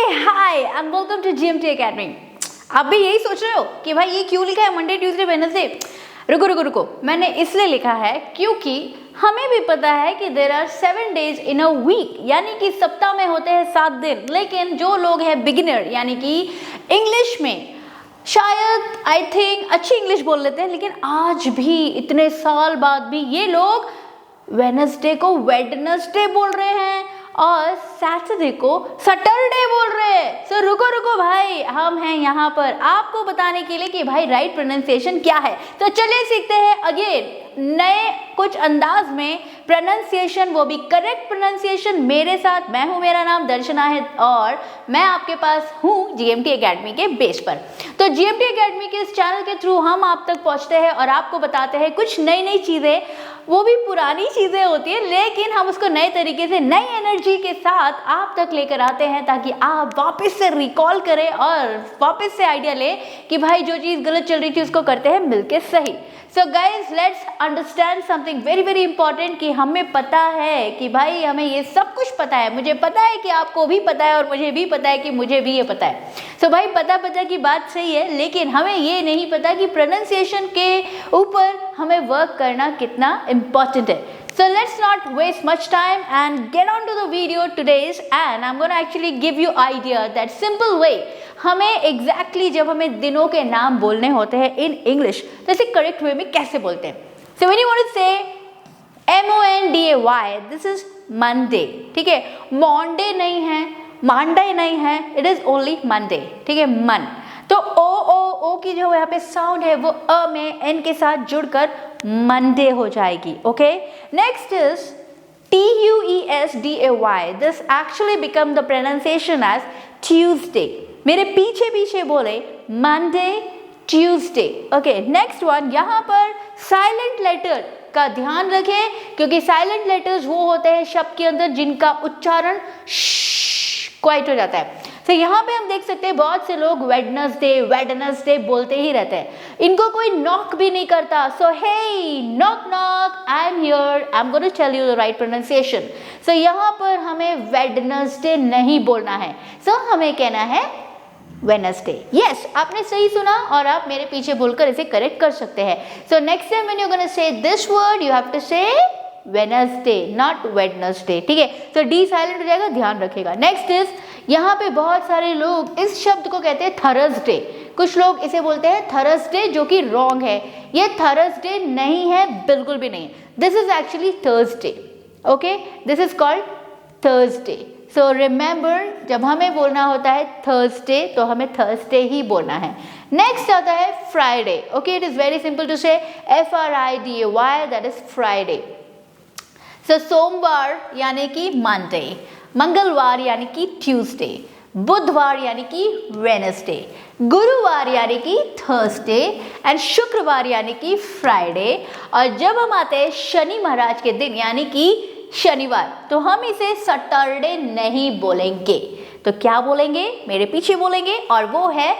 Hi and welcome to GMT academy. आप भी यही सोच रहे हो कि भाई ये क्यों लिखा है मंडे ट्यूसडे वेडनेसडे। रुको, मैंने इसलिए लिखा है क्योंकि हमें भी पता है कि there are 7 days in a week, यानी कि सप्ताह में होते हैं 7 दिन। लेकिन जो लोग हैं बिगिनर, यानी कि इंग्लिश में शायद आई थिंक अच्छी इंग्लिश बोल लेते हैं, लेकिन आज भी इतने साल बाद भी ये लोग वेडनेसडे को वेडनेसडे बोल रहे हैं और सैटरडे को सैटरडे बोल रहे हैं। सो रुको भाई, हम हैं यहाँ पर आपको बताने के लिए कि भाई राइट प्रोनाउंसिएशन क्या है। तो चलिए सीखते हैं अगेन नए कुछ अंदाज में प्रोनाउंसिएशन, वो भी करेक्ट प्रोनाउंसिएशन मेरे साथ। मैं हूँ, मेरा नाम दर्शना है और मैं आपके पास हूँ जीएमटी एकेडमी के बेस पर। तो जीएमटी एकेडमी के इस चैनल के थ्रू हम आप तक पहुँचते हैं और आपको बताते हैं कुछ नई चीज़ें, वो भी पुरानी चीज़ें होती है, लेकिन हम उसको नए तरीके से नई एनर्जी के साथ आप तक लेकर आते हैं ताकि आप वापस से रिकॉल करें और वापस से आइडिया लें कि भाई जो चीज़ गलत चल रही थी उसको करते हैं मिलके सही। So guys let's understand something very important कि हमें पता है कि भाई हमें ये सब कुछ पता है। मुझे पता है कि आपको भी पता है और मुझे भी पता है कि मुझे भी ये पता है। सो भाई पता की बात सही है, लेकिन हमें ये नहीं पता कि प्रोनाउंसिएशन के ऊपर हमें वर्क करना कितना इम्पॉर्टेंट है। So let's not waste much time and get on to the video today's, and I'm going to actually give you idea that simple way हमें exactly जब हमें दिनों के नाम बोलने होते हैं in English तो इसे correct way में कैसे बोलते हैं। So when you want to say M-O-N-D-A-Y, this is Monday, ठीक है। Monday नहीं है, Monday नहीं है, it is only Monday, ठीक है। मन तो ओ की जो यहाँ पे साउंड है वो अ में एन के साथ जुड़कर मंडे हो जाएगी। Okay, next is Tuesday। This actually become the pronunciation as Tuesday. मेरे पीछे बोले Monday Tuesday. Okay, next one, यहाँ पर साइलेंट लेटर का ध्यान रखें क्योंकि साइलेंट लेटर्स वो होते हैं शब्द के अंदर जिनका उच्चारण क्वाइट हो जाता है। तो यहाँ पे हम देख सकते हैं बहुत से लोग वेडनेसडे बोलते ही रहते हैं, इनको कोई नॉक भी नहीं करता। So hey knock, I am here, I am going to tell you the right pronunciation. So यहाँ पर हमें वेडनेसडे नहीं बोलना है, सो हमें कहना है वेडनेसडे। यस, आपने सही सुना और आप मेरे पीछे बोलकर इसे करेक्ट कर सकते हैं। So next time when you gonna say this word you have to say Wednesday not Wednesday, ठीक है। तो डी साइलेंट हो जाएगा, ध्यान रखेगा। नेक्स्ट इज, यहाँ पे बहुत सारे लोग इस शब्द को कहते हैं थर्सडे। कुछ लोग इसे बोलते हैं थर्सडे, जो कि रॉन्ग है। ये थर्सडे नहीं है, बिल्कुल भी नहीं। This is actually Thursday. Okay, this is called Thursday. So remember, जब हमें बोलना होता है थर्सडे तो हमें थर्सडे ही बोलना है। नेक्स्ट आता है Friday. Okay, it is very simple to say Friday, that is Friday. So सोमवार यानी कि मंडे, मंगलवार यानी कि ट्यूसडे, बुधवार यानी कि वेडनेसडे, गुरुवार यानी कि थर्सडे एंड शुक्रवार यानी कि फ्राइडे। और जब हम आते हैं शनि महाराज के दिन यानी कि शनिवार, तो हम इसे सैटरडे नहीं बोलेंगे। तो क्या बोलेंगे? मेरे पीछे बोलेंगे और वो है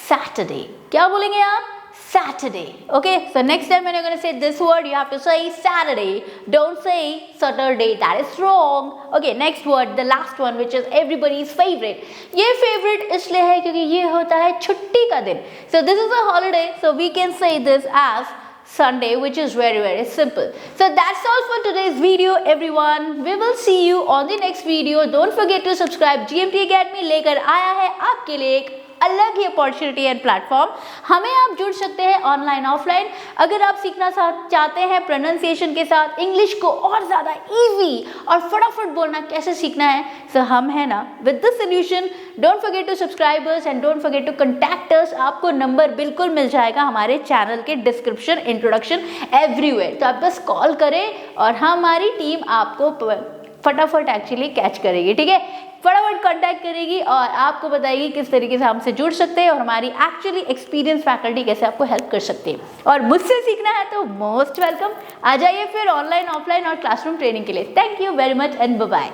सैटरडे। क्या बोलेंगे आप? Saturday. Okay, so next time when you're going to say this word, you have to say Saturday. Don't say Saturday. That is wrong. Okay, next word, the last one, which is everybody's favorite. ये favorite इसलिए है क्योंकि ये होता है छुट्टी का दिन. So this is a holiday, so we can say this as Sunday, which is very simple. So that's all for today's video, everyone. We will see you on the next video. Don't forget to subscribe. GMT Academy लेकर आया है आपके लिए एक अलग ही opportunity and platform. हमें आप जुड़ सकते हैं ऑनलाइन ऑफलाइन। अगर आप सीखना चाहते हैं प्रोनाउंसिएशन के साथ इंग्लिश को और ज़्यादा इजी और फटाफट बोलना कैसे सीखना है, तो हम है ना with this solution. Don't forget to subscribe us and don't forget to contact us. आपको नंबर बिल्कुल मिल जाएगा हमारे चैनल के डिस्क्रिप्शन, इंट्रोडक्शन, एवरीवेयर। तो आप बस कॉल करें और हमारी टीम आपको फटाफट एक्चुअली कैच करेगी, ठीक है। फटाफट कांटेक्ट करेगी और आपको बताएगी किस तरीके से हमसे जुड़ सकते हैं और हमारी एक्चुअली एक्सपीरियंस फैकल्टी कैसे आपको हेल्प कर सकती है। और मुझसे सीखना है तो मोस्ट वेलकम, आ जाइए फिर ऑनलाइन ऑफलाइन और क्लासरूम ट्रेनिंग के लिए। Thank you very much and bye bye.